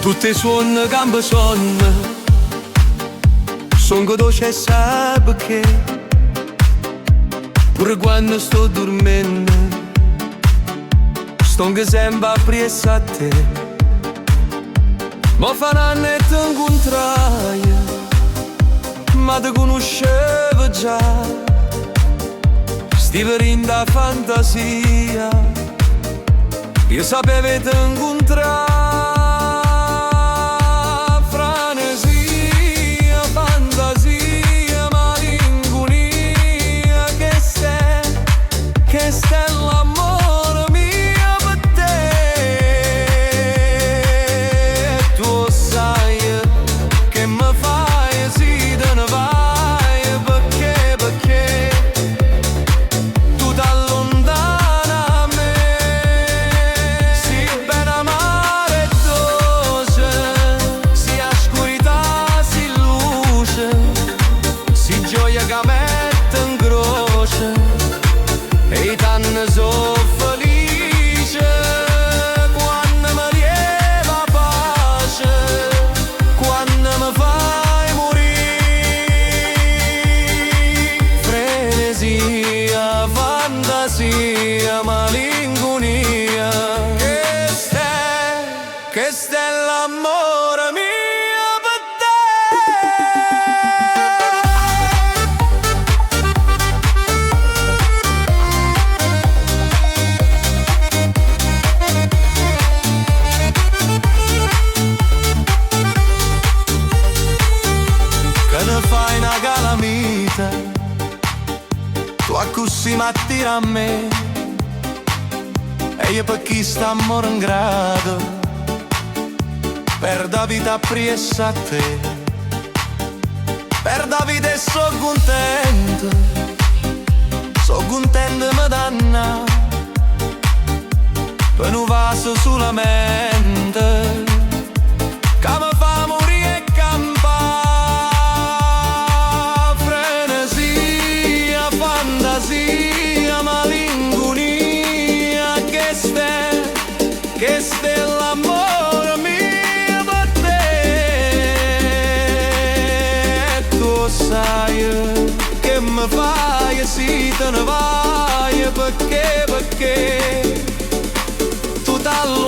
Tutti suon gambe son che dolce e sai perché. Pure quando sto dormendo sto che sempre appresso a te. Ma fa un anno e ti incontrai, ma ti conoscevo già. Stivi in da fantasia, io sapevo che ti incontrare. Frenesia, fantasia, malinconia, che stai l'amore mio per te. Tu sai che mi fai sì te ne vai, perché tu t'allontana a me. Si ben amare dolce, si oscurità, si luce, si gioia che mette in croce, e tanne so felice quando mi lieva pace, quando mi fai morire. Frenesia, fantasia, malinconia, che stai l'amore mio per te. Che ne fai una calamita, tu a così mi attira a me, e io per chi sta amore in grado, per da vita appresso a te, per da vita e so contento mi danna, per un vaso sulla mente, che mi fa morire e campare. Frenesia, fantasia, malinconia, che stai l'amore mio per te. Tu sai che mi fai sì te ne vai, perché tu t'allontani